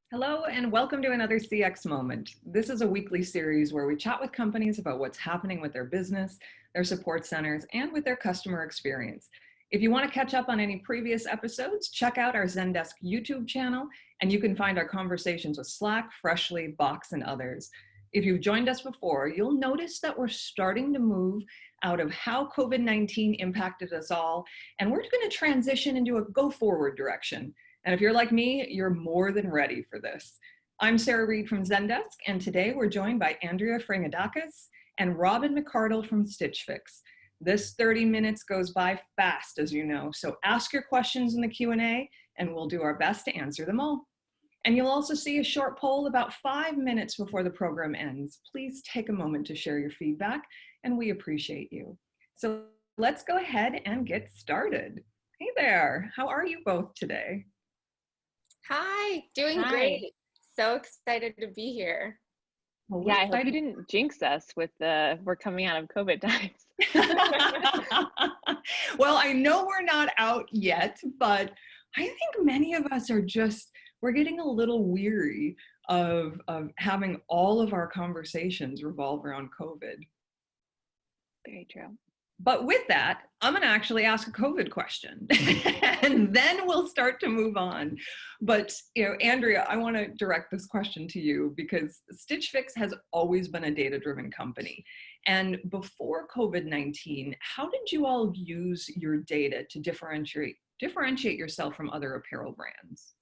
Hello and welcome to another CX Moment. This is a weekly series where we chat with companies about what's happening with their business, their support centers, and with their customer experience. If you want to catch up on any previous episodes, check out our Zendesk YouTube channel, and you can find our conversations with Slack, Freshly, Box, and others. If you've joined us before, you'll notice that we're starting to move out of how COVID-19 impacted us all, and we're going to transition into a go-forward direction. And if you're like me, you're more than ready for this. I'm Sarah Reed from Zendesk, and today we're joined by Andrea Frangadakis and Robyn McCardel from Stitch Fix. This 30 minutes goes by fast, as you know, so ask your questions in the Q&A, and we'll do our best to answer them all. And you'll also see a short poll about 5 minutes before the program ends. Please take a moment to share your feedback, and we appreciate you. So let's go ahead and get started. Hey there, how are you both today? Hi, doing great. So excited to be here. Well, yeah, I hope you didn't jinx us with we're coming out of COVID times. Well, I know we're not out yet, but I think many of us are we're getting a little weary of having all of our conversations revolve around COVID. Very true. But with that, I'm going to actually ask a COVID question, and then we'll start to move on. But, Andrea, I want to direct this question to you because Stitch Fix has always been a data-driven company. And before COVID-19, how did you all use your data to differentiate yourself from other apparel brands?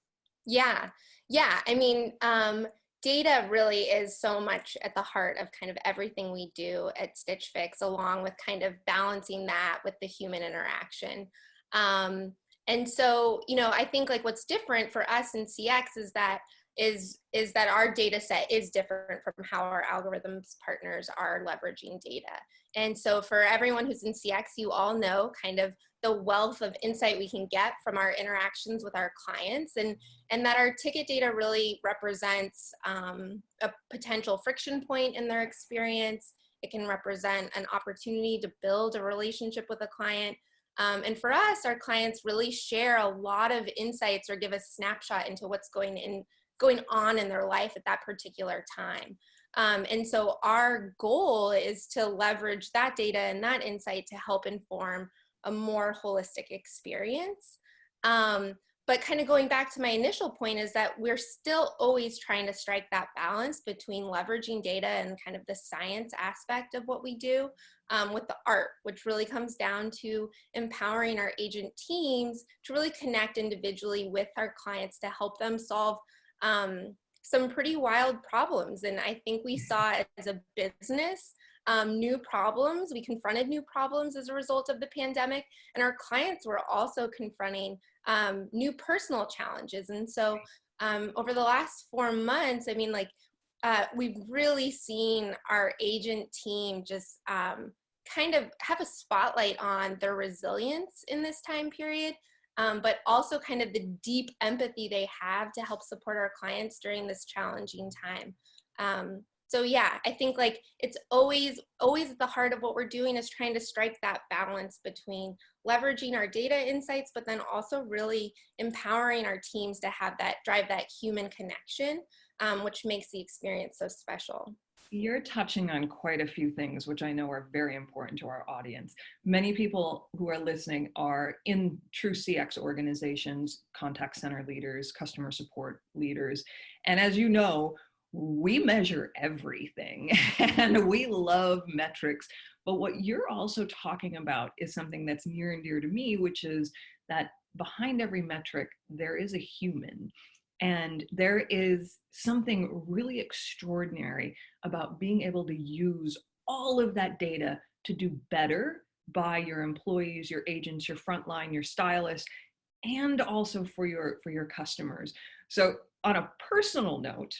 Yeah. I mean, data really is so much at the heart of kind of everything we do at Stitch Fix, along with kind of balancing that with the human interaction. And so, I think like what's different for us in CX is that our data set is different from how our algorithms partners are leveraging data. And so for everyone who's in CX, you all know kind of the wealth of insight we can get from our interactions with our clients, and that our ticket data really represents a potential friction point in their experience. It can represent an opportunity to build a relationship with a client. And for us, our clients really share a lot of insights or give a snapshot into what's going on in their life at that particular time. And so our goal is to leverage that data and that insight to help inform a more holistic experience. But kind of going back to my initial point is that we're still always trying to strike that balance between leveraging data and kind of the science aspect of what we do with the art, which really comes down to empowering our agent teams to really connect individually with our clients to help them solve some pretty wild problems. And I think we saw as a business, we confronted new problems as a result of the pandemic, and our clients were also confronting new personal challenges. And so over the last 4 months, I mean, we've really seen our agent team just kind of have a spotlight on their resilience in this time period, but also kind of the deep empathy they have to help support our clients during this challenging time. So yeah, I think like it's always at the heart of what we're doing is trying to strike that balance between leveraging our data insights, but then also really empowering our teams to drive that human connection, which makes the experience so special. You're touching on quite a few things, which I know are very important to our audience. Many people who are listening are in true CX organizations, contact center leaders, customer support leaders. And as you know, we measure everything and we love metrics. But what you're also talking about is something that's near and dear to me, which is that behind every metric, there is a human. And there is something really extraordinary about being able to use all of that data to do better by your employees, your agents, your frontline, your stylists, and also for your customers. So on a personal note,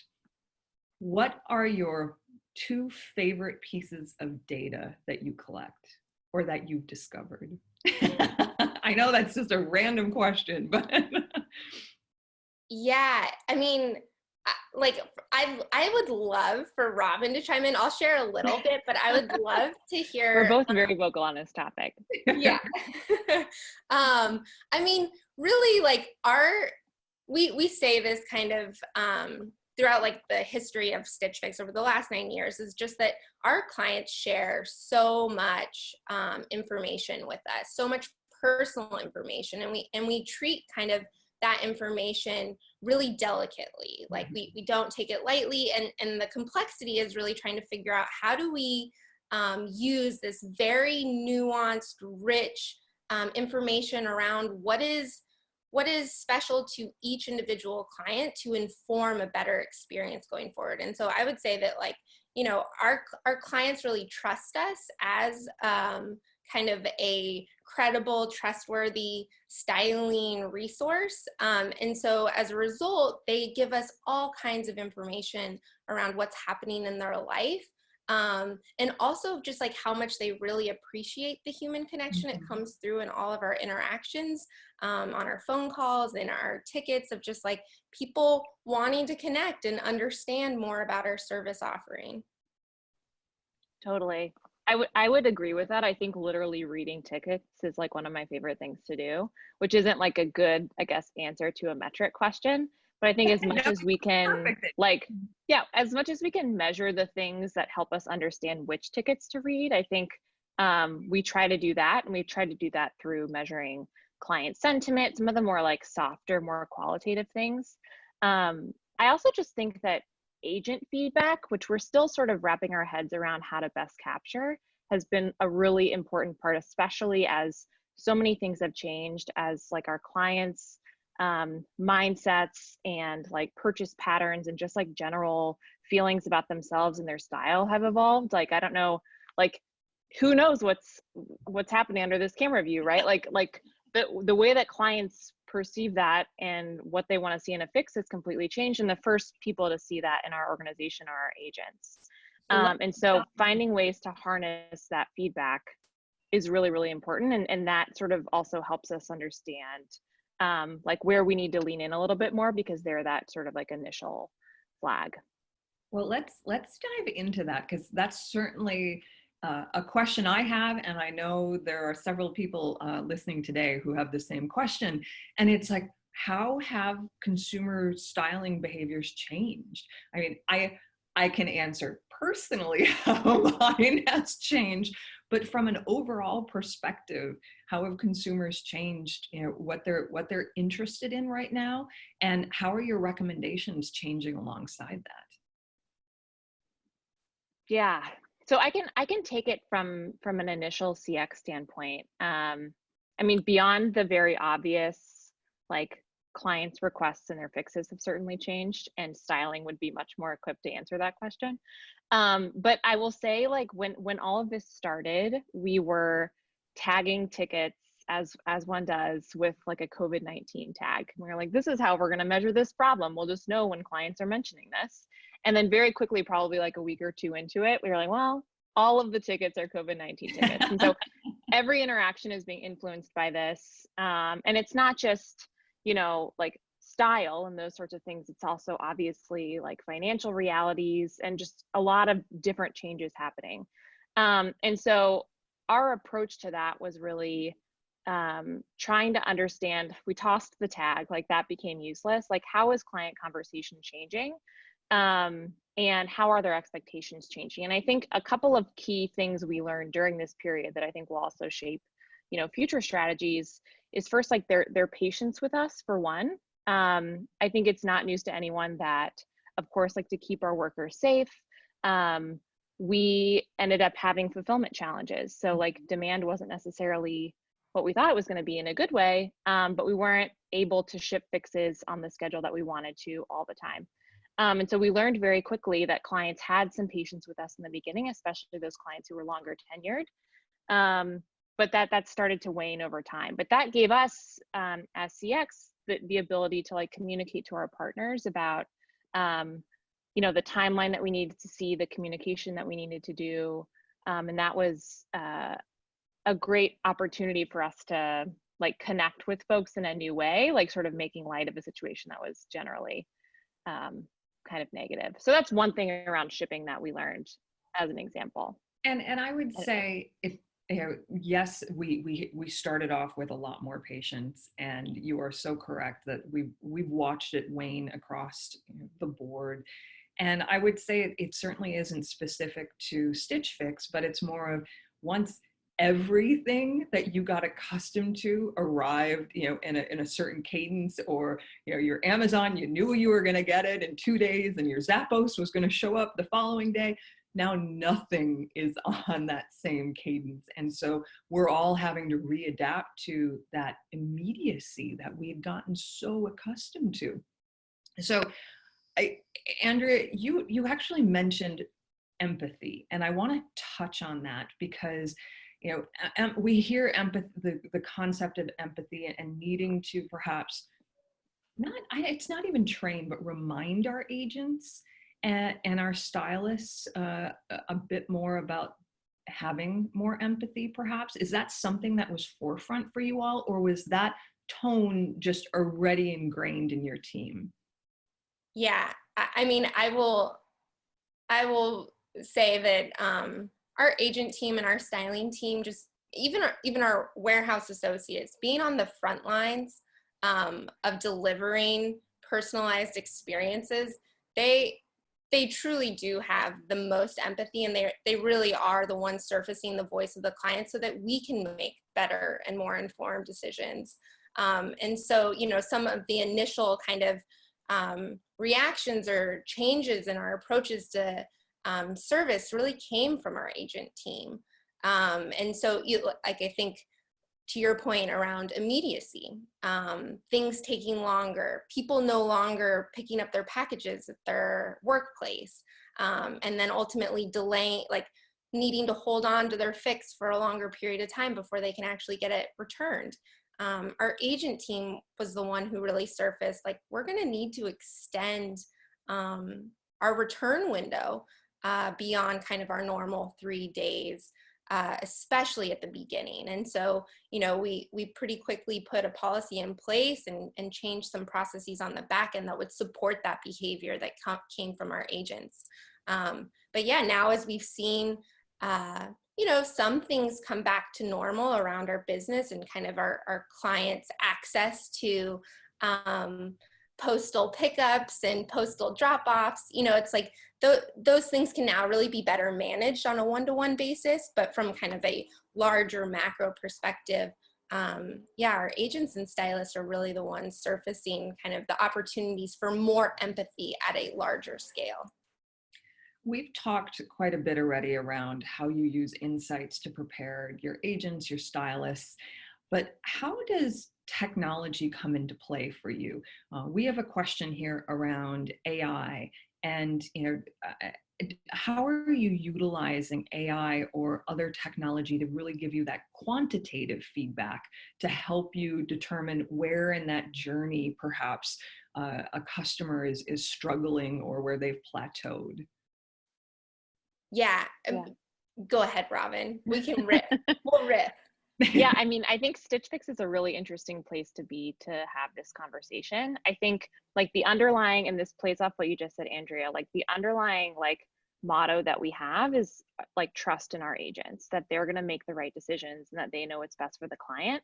what are your 2 favorite pieces of data that you collect or that you've discovered? I know that's just a random question, but yeah, I mean, I would love for Robyn to chime in. I'll share a little bit, but I would love to hear. We're both very vocal on this topic. Yeah. I mean, really, like we say this kind of throughout like the history of Stitch Fix over the last 9 years, is just that our clients share so much information with us, so much personal information, and we treat kind of that information really delicately. Like we don't take it lightly, and the complexity is really trying to figure out how do we use this very nuanced, rich information around what is special to each individual client to inform a better experience going forward. And so I would say that, like, you know, our clients really trust us as kind of a credible, trustworthy styling resource. And so as a result, they give us all kinds of information around what's happening in their life. And also just like how much they really appreciate the human connection. It comes through in all of our interactions, on our phone calls, in our tickets, of just like people wanting to connect and understand more about our service offering. Totally. I would agree with that. I think literally reading tickets is like one of my favorite things to do, which isn't like a good, I guess, answer to a metric question. But I think as much as we can, like, yeah, as much as we can measure the things that help us understand which tickets to read, I think we try to do that. And we try to do that through measuring client sentiment, some of the more like softer, more qualitative things. I also just think that agent feedback, which we're still sort of wrapping our heads around how to best capture, has been a really important part, especially as so many things have changed, as like our clients' mindsets and like purchase patterns and just like general feelings about themselves and their style have evolved. Like, I don't know, like, who knows what's happening under this camera view, right? Like the way that clients perceive that and what they want to see in a fix has completely changed. And the first people to see that in our organization are our agents. And so finding ways to harness that feedback is really, really important. And that sort of also helps us understand like where we need to lean in a little bit more, because they're that sort of like initial flag. Well, let's dive into that, because that's certainly a question I have, and I know there are several people listening today who have the same question. And it's like, how have consumer styling behaviors changed? I mean, I can answer personally how mine has changed, but from an overall perspective, how have consumers changed? You know, what they're interested in right now, and how are your recommendations changing alongside that? Yeah. So I can take it from an initial CX standpoint. I mean, beyond the very obvious, like clients' requests and their fixes have certainly changed, and styling would be much more equipped to answer that question. But I will say, like, when all of this started, we were tagging tickets as one does with like a COVID-19 tag. We were like, this is how we're going to measure this problem. We'll just know when clients are mentioning this. And then very quickly, probably like a week or two into it, we were like, well, all of the tickets are COVID-19 tickets. And so every interaction is being influenced by this. And it's not just, you know, like style and those sorts of things. It's also obviously like financial realities and just a lot of different changes happening. And so our approach to that was really trying to understand. We tossed the tag, like that became useless. Like, how is client conversation changing? And how are their expectations changing? And I think a couple of key things we learned during this period that I think will also shape, you know, future strategies is, first, like their patience with us, for one. I think it's not news to anyone that, of course, like, to keep our workers safe, we ended up having fulfillment challenges. So like demand wasn't necessarily what we thought it was going to be in a good way, but we weren't able to ship fixes on the schedule that we wanted to all the time. And so we learned very quickly that clients had some patience with us in the beginning, especially those clients who were longer tenured. But that started to wane over time. But that gave us, as CX, the ability to like communicate to our partners about, you know, the timeline that we needed to see, the communication that we needed to do. And that was a great opportunity for us to like connect with folks in a new way, like sort of making light of a situation that was generally kind of negative. So that's one thing around shipping that we learned, as an example. And I would say, Yes, we started off with a lot more patience, and you are so correct that we've watched it wane across the board. And I would say it certainly isn't specific to Stitch Fix, but it's more of once everything that you got accustomed to arrived, in a certain cadence, or your Amazon, you knew you were going to get it in 2 days, and your Zappos was going to show up the following day. Now nothing is on that same cadence. And so we're all having to readapt to that immediacy that we've gotten so accustomed to. So Andrea, you actually mentioned empathy, and I want to touch on that because we hear empathy, the concept of empathy, and needing to perhaps it's not even train, but remind our agents and our stylists a bit more about having more empathy, perhaps. Is that something that was forefront for you all, or was that tone just already ingrained in your team? Yeah, I mean, I will say that our agent team and our styling team, just even our warehouse associates, being on the front lines of delivering personalized experiences, they truly do have the most empathy, and they really are the ones surfacing the voice of the client so that we can make better and more informed decisions. And so, some of the initial kind of reactions or changes in our approaches to service really came from our agent team. And so, I think to your point around immediacy, things taking longer, people no longer picking up their packages at their workplace, and then ultimately delaying, like needing to hold on to their fix for a longer period of time before they can actually get it returned. Our agent team was the one who really surfaced, like, we're going to need to extend our return window beyond kind of our normal 3 days. Especially at the beginning. And so, we pretty quickly put a policy in place and changed some processes on the back end that would support that behavior that came from our agents. But yeah, now as we've seen, some things come back to normal around our business and kind of our clients' access to postal pickups and postal drop-offs, it's like those things can now really be better managed on a one-to-one basis. But from kind of a larger macro perspective, our agents and stylists are really the ones surfacing kind of the opportunities for more empathy at a larger scale. We've talked quite a bit already around how you use insights to prepare your agents, your stylists, but how does technology come into play for you? We have a question here around AI, and how are you utilizing AI or other technology to really give you that quantitative feedback to help you determine where in that journey perhaps a customer is struggling or where they've plateaued? Yeah. Go ahead, Robyn. We can riff. We'll riff. Yeah, I mean, I think Stitch Fix is a really interesting place to be to have this conversation. I think like the underlying, and this plays off what you just said, Andrea, like the underlying like motto that we have is like trust in our agents, that they're going to make the right decisions and that they know what's best for the client.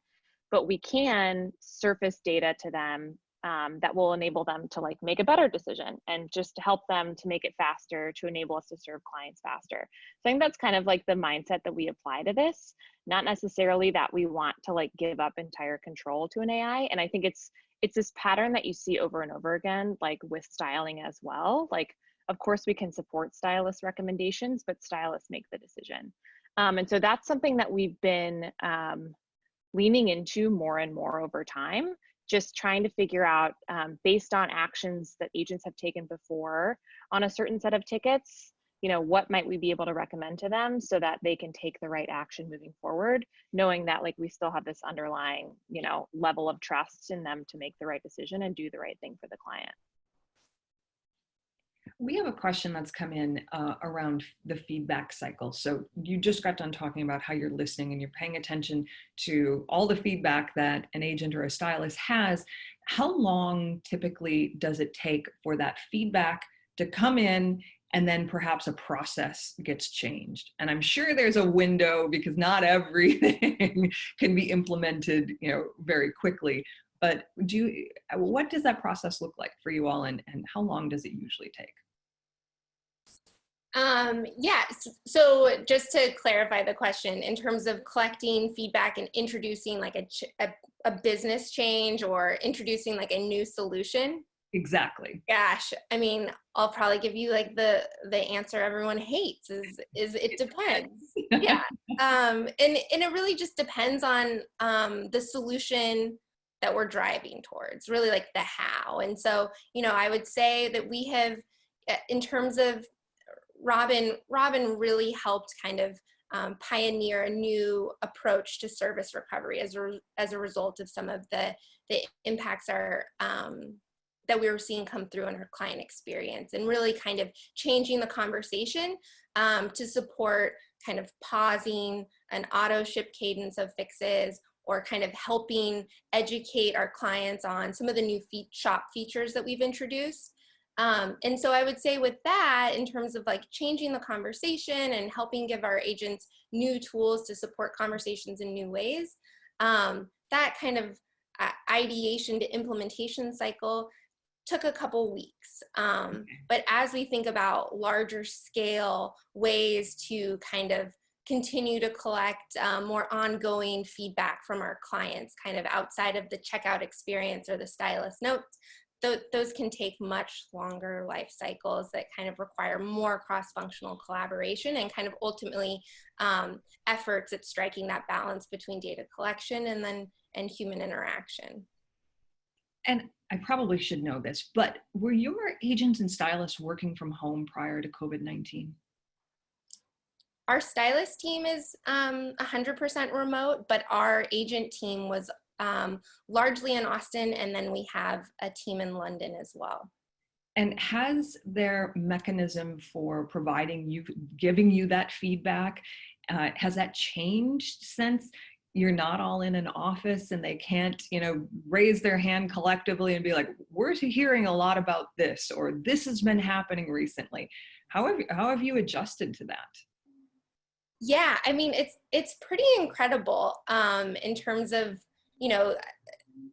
But we can surface data to them that will enable them to like make a better decision and just to help them to make it faster, to enable us to serve clients faster. So I think that's kind of like the mindset that we apply to this, not necessarily that we want to like give up entire control to an AI. And I think it's this pattern that you see over and over again, like with styling as well. Like, of course we can support stylist recommendations, but stylists make the decision. And so that's something that we've been leaning into more and more over time, just trying to figure out based on actions that agents have taken before on a certain set of tickets, what might we be able to recommend to them so that they can take the right action moving forward, knowing that like we still have this underlying, level of trust in them to make the right decision and do the right thing for the client. We have a question that's come in around the feedback cycle. So you just got done talking about how you're listening and you're paying attention to all the feedback that an agent or a stylist has. How long typically does it take for that feedback to come in and then perhaps a process gets changed. And I'm sure there's a window because not everything can be implemented, very quickly. But what does that process look like for you all, and how long does it usually take? Yeah, so just to clarify the question, in terms of collecting feedback and introducing like a business change or introducing like a new solution. Exactly. Gosh, I mean, I'll probably give you like the answer everyone hates is it depends. Yeah. And it really just depends on the solution that we're driving towards, really like the how. And so, I would say that we have, in terms of Robyn really helped kind of pioneer a new approach to service recovery as a result of some of the impacts that we were seeing come through in our client experience, and really kind of changing the conversation to support kind of pausing an auto ship cadence of fixes, or kind of helping educate our clients on some of the new shop features that we've introduced. And so I would say with that, in terms of like changing the conversation and helping give our agents new tools to support conversations in new ways, that kind of ideation to implementation cycle took a couple weeks. But as we think about larger scale ways to kind of continue to collect more ongoing feedback from our clients, kind of outside of the checkout experience or the stylist notes, those can take much longer life cycles that kind of require more cross-functional collaboration and kind of ultimately efforts at striking that balance between data collection and human interaction. And I probably should know this, but were your agents and stylists working from home prior to COVID-19? Our stylist team is 100% remote, but our agent team was largely in Austin, and then we have a team in London as well. And has their mechanism for giving you that feedback, has that changed since you're not all in an office and they can't, raise their hand collectively and be like, we're hearing a lot about this, or this has been happening recently? How have you adjusted to that? Yeah, I mean, it's pretty incredible in terms of,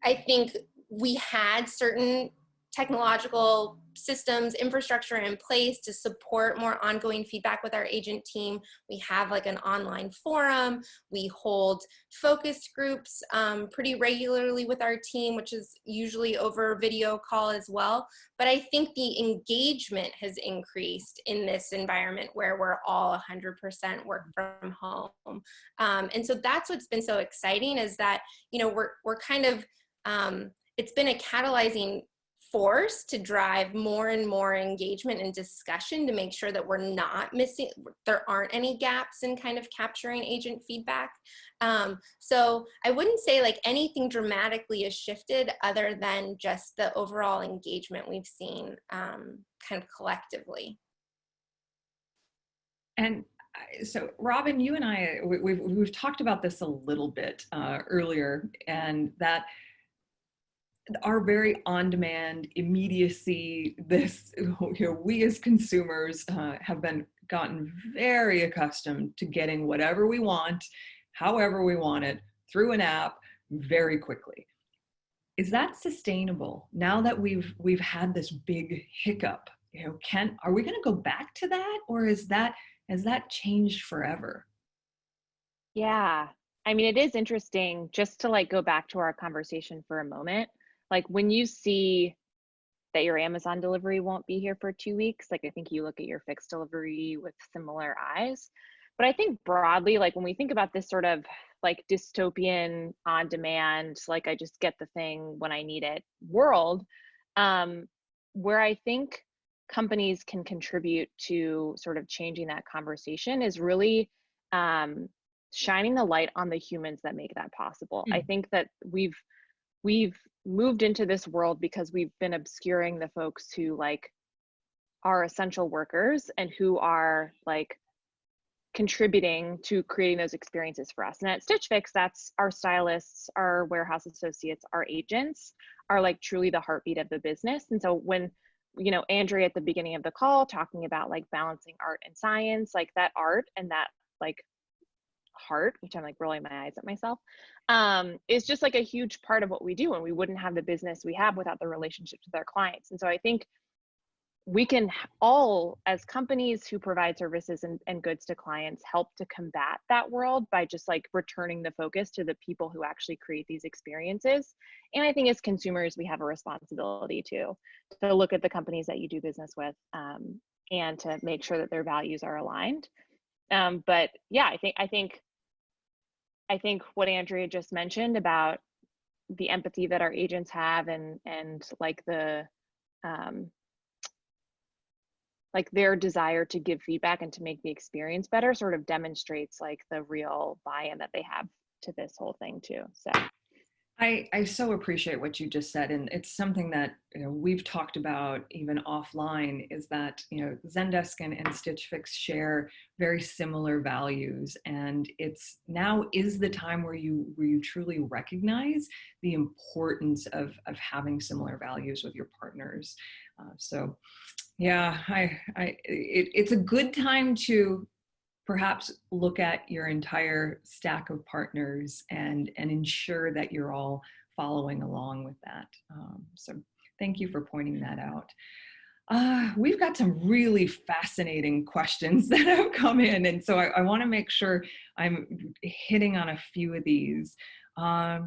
I think we had certain technological systems, infrastructure in place to support more ongoing feedback with our agent team. We have like an online forum. We hold focus groups pretty regularly with our team, which is usually over video call as well. But I think the engagement has increased in this environment where we're all 100% work from home. And so that's what's been so exciting, is that, we're kind of, it's been a catalyzing force to drive more and more engagement and discussion to make sure that we're not missing, there aren't any gaps in kind of capturing agent feedback. So I wouldn't say like anything dramatically has shifted other than just the overall engagement we've seen kind of collectively. And so Robyn, you and I, we've talked about this a little bit earlier, and that our very on-demand immediacy, we as consumers have gotten very accustomed to getting whatever we want, however we want it, through an app very quickly. Is that sustainable now that we've had this big hiccup? Are we going to go back to that, or has that changed forever? Yeah, I mean, it is interesting, just to like go back to our conversation for a moment. Like when you see that your Amazon delivery won't be here for 2 weeks, like I think you look at your fixed delivery with similar eyes. But I think broadly, like when we think about this sort of like dystopian on demand, like I just get the thing when I need it world, where I think companies can contribute to sort of changing that conversation is really shining the light on the humans that make that possible. I think that we've moved into this world because we've been obscuring the folks who like are essential workers and who are like contributing to creating those experiences for us. And at Stitch Fix, that's our stylists, our warehouse associates, our agents are like truly the heartbeat of the business. And so when you know, Andrea at the beginning of the call talking about like balancing art and science, like that art and that like heart, which I'm like rolling my eyes at myself, is just like a huge part of what we do. And we wouldn't have the business we have without the relationships with our clients. And so I think we can all, as companies who provide services and goods to clients, help to combat that world by just like returning the focus to the people who actually create these experiences. And I think as consumers, we have a responsibility to look at the companies that you do business with, and to make sure that their values are aligned. But yeah, I think what Andrea just mentioned about the empathy that our agents have and like the like their desire to give feedback and to make the experience better sort of demonstrates like the real buy-in that they have to this whole thing too. So I so appreciate what you just said, and it's something that, you know, we've talked about even offline, is that, you know, Zendesk and Stitch Fix share very similar values, and it's now is the time where you truly recognize the importance of having similar values with your partners. So yeah, it's a good time to perhaps look at your entire stack of partners and ensure that you're all following along with that. So thank you for pointing that out. We've got some really fascinating questions that have come in, and so I want to make sure I'm hitting on a few of these. As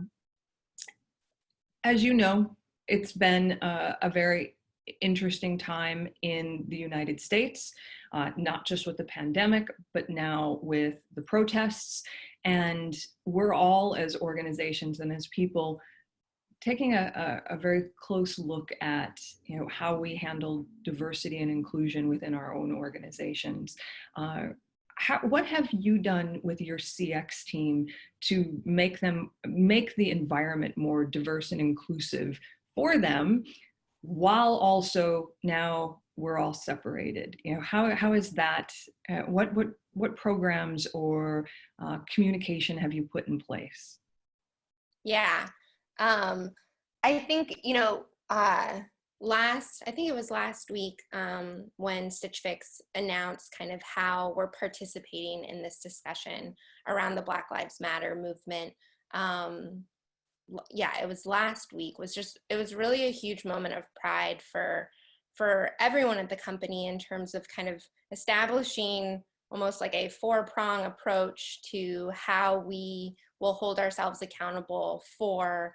you know, it's been a very interesting time in the United States, not just with the pandemic, but now with the protests. And we're all, as organizations and as people, taking a very close look at, you know, how we handle diversity and inclusion within our own organizations. What have you done with your CX team to make the environment more diverse and inclusive for them, while also now we're all separated? You know, how is that? What programs or communication have you put in place? Yeah. I think, you know, I think it was last week, when Stitch Fix announced kind of how we're participating in this discussion around the Black Lives Matter movement. Yeah, it was last week. It was really a huge moment of pride for everyone at the company, in terms of kind of establishing almost like a four-prong approach to how we will hold ourselves accountable for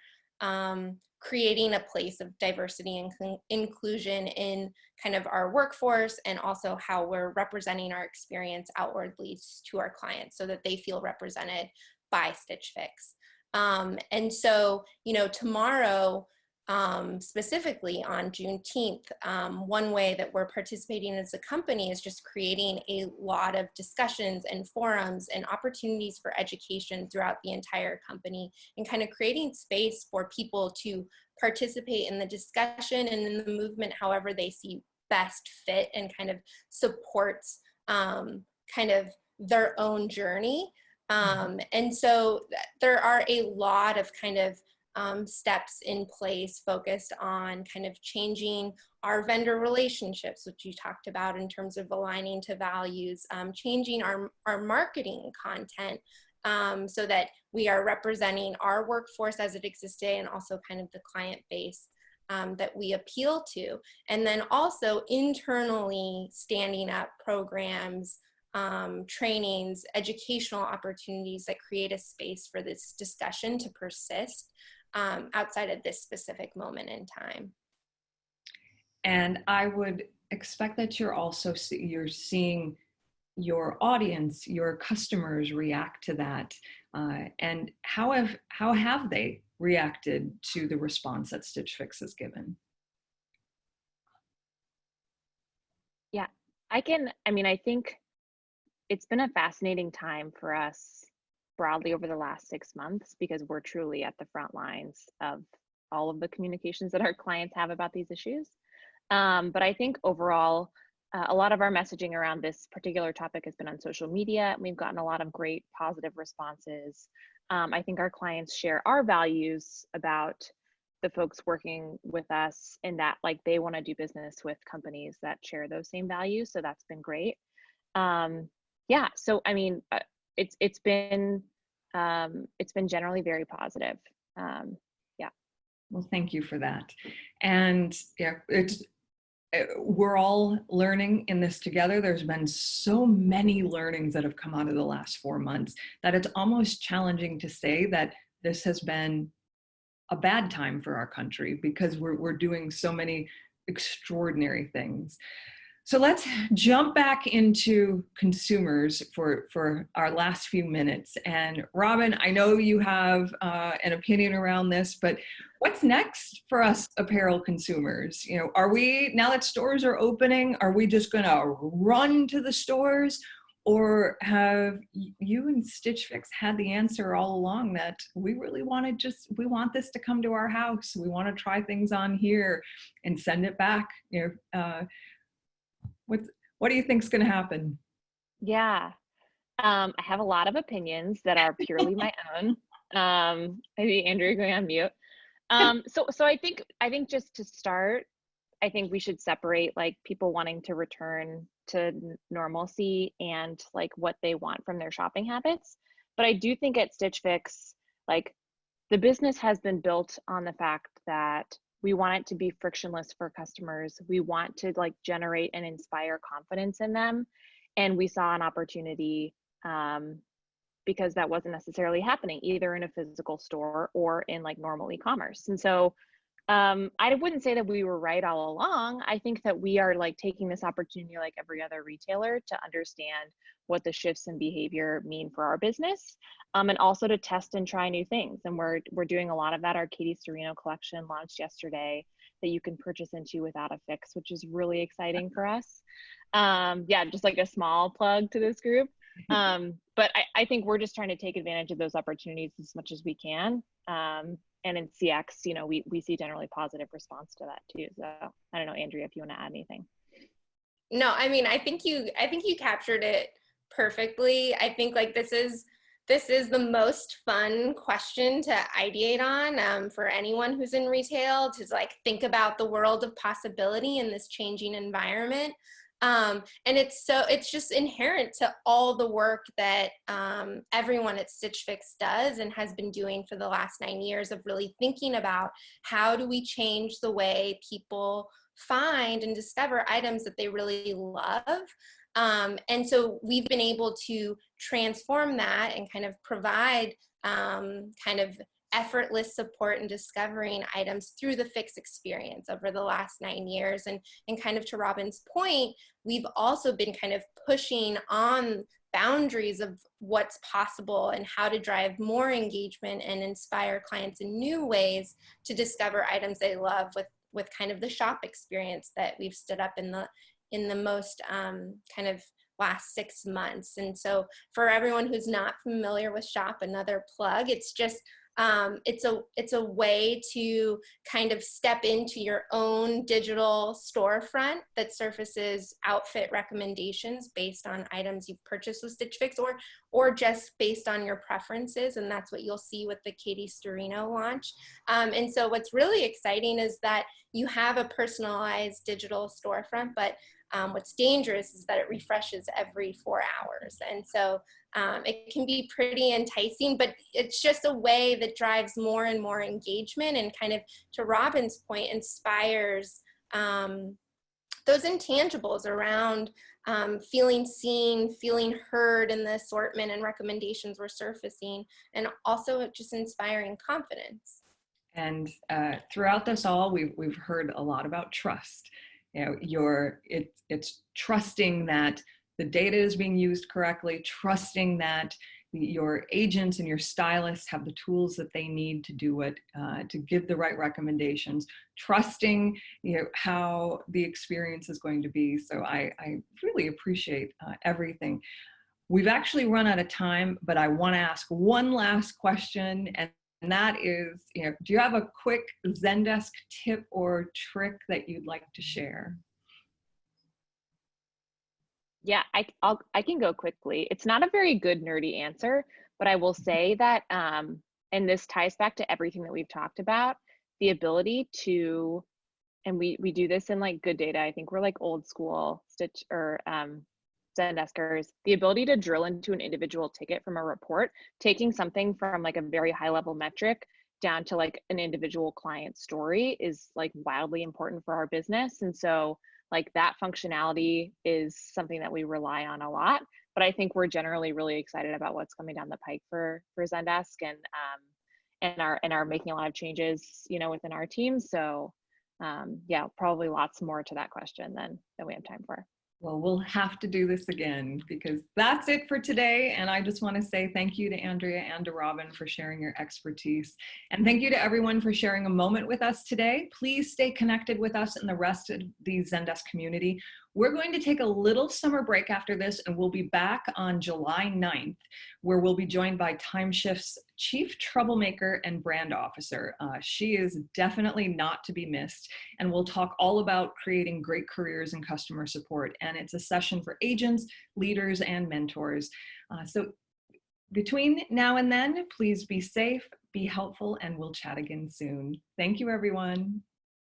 creating a place of diversity and inclusion in kind of our workforce, and also how we're representing our experience outwardly to our clients so that they feel represented by Stitch Fix. And so, you know, tomorrow, specifically on Juneteenth, one way that we're participating as a company is just creating a lot of discussions and forums and opportunities for education throughout the entire company, and kind of creating space for people to participate in the discussion and in the movement however they see best fit, and kind of supports kind of their own journey. And so there are a lot of kind of steps in place focused on kind of changing our vendor relationships, which you talked about in terms of aligning to values, changing our marketing content, so that we are representing our workforce as it exists today, and also kind of the client base that we appeal to. And then also internally standing up programs, trainings, educational opportunities that create a space for this discussion to persist outside of this specific moment in time. And I would expect that you're seeing your audience, your customers react to that. And how have they reacted to the response that Stitch Fix has given? yeah, I think it's been a fascinating time for us broadly over the last 6 months, because we're truly at the front lines of all of the communications that our clients have about these issues. But I think overall, a lot of our messaging around this particular topic has been on social media. We've gotten a lot of great positive responses. I think our clients share our values about the folks working with us in that, like, they want to do business with companies that share those same values. So that's been great. Yeah. So, I mean, it's been generally very positive. Yeah. Well, thank you for that. And yeah, we're all learning in this together. There's been so many learnings that have come out of the last 4 months that it's almost challenging to say that this has been a bad time for our country, because we're doing so many extraordinary things. So let's jump back into consumers for our last few minutes. And Robyn, I know you have an opinion around this, but what's next for us apparel consumers? You know, are we, now that stores are opening, are we just gonna run to the stores? Or have you and Stitch Fix had the answer all along that we really want to we want this to come to our house. We want to try things on here and send it back. You know, what do you think is going to happen? Yeah. I have a lot of opinions that are purely my own. Maybe Andrea going on mute. So I think just to start, I think we should separate like people wanting to return to normalcy and like what they want from their shopping habits. But I do think at Stitch Fix, like, the business has been built on the fact that we want it to be frictionless for customers. We want to like generate and inspire confidence in them. And we saw an opportunity because that wasn't necessarily happening either in a physical store or in like normal e-commerce. And so I wouldn't say that we were right all along. I think that we are like taking this opportunity like every other retailer to understand what the shifts in behavior mean for our business, and also to test and try new things. And we're doing a lot of that. Our Katie Serino collection launched yesterday that you can purchase into without a fix, which is really exciting for us. Yeah, just like a small plug to this group. But I think we're just trying to take advantage of those opportunities as much as we can. And in CX, you know, we see generally positive response to that too. So I don't know, Andrea, if you want to add anything. No, I mean, I think you captured it perfectly. I think like this is the most fun question to ideate on for anyone who's in retail, to like think about the world of possibility in this changing environment. And it's just inherent to all the work that everyone at Stitch Fix does and has been doing for the last 9 years, of really thinking about how do we change the way people find and discover items that they really love. And so we've been able to transform that and kind of provide kind of effortless support in discovering items through the Fix experience over the last 9 years. And kind of to Robyn's point, we've also been kind of pushing on boundaries of what's possible and how to drive more engagement and inspire clients in new ways to discover items they love with kind of the shop experience that we've stood up in the most kind of last 6 months. And so for everyone who's not familiar with Shop, another plug, it's just it's a way to kind of step into your own digital storefront that surfaces outfit recommendations based on items you've purchased with Stitch Fix, or just based on your preferences. And that's what you'll see with the Katie Serino launch. And so what's really exciting is that you have a personalized digital storefront, but what's dangerous is that it refreshes every 4 hours. And so it can be pretty enticing, but it's just a way that drives more and more engagement and kind of, to Robyn's point, inspires those intangibles around feeling seen, feeling heard in the assortment and recommendations we're surfacing, and also just inspiring confidence. And throughout this all, we've heard a lot about trust. You know, it's trusting that the data is being used correctly, trusting that your agents and your stylists have the tools that they need to do it, to give the right recommendations, trusting, you know, how the experience is going to be. So I really appreciate everything. We've actually run out of time, but I want to ask one last question, and that is, you know, do you have a quick Zendesk tip or trick that you'd like to share? Yeah, I can go quickly. It's not a very good nerdy answer, but I will say that, and this ties back to everything that we've talked about, the ability to, and we do this in like good data. I think we're like old school Stitch or Zendeskers, the ability to drill into an individual ticket from a report, taking something from like a very high level metric down to like an individual client story is like wildly important for our business. And so like that functionality is something that we rely on a lot, but I think we're generally really excited about what's coming down the pike for Zendesk, and are making a lot of changes, you know, within our team. So yeah, probably lots more to that question than we have time for. Well, we'll have to do this again, because that's it for today. And I just want to say thank you to Andrea and to Robyn for sharing your expertise. And thank you to everyone for sharing a moment with us today. Please stay connected with us and the rest of the Zendesk community. We're going to take a little summer break after this, and we'll be back on July 9th, where we'll be joined by TimeShift's Chief Troublemaker and Brand Officer. She is definitely not to be missed, and we'll talk all about creating great careers in customer support. And it's a session for agents, leaders, and mentors. So between now and then, please be safe, be helpful, and we'll chat again soon. Thank you, everyone.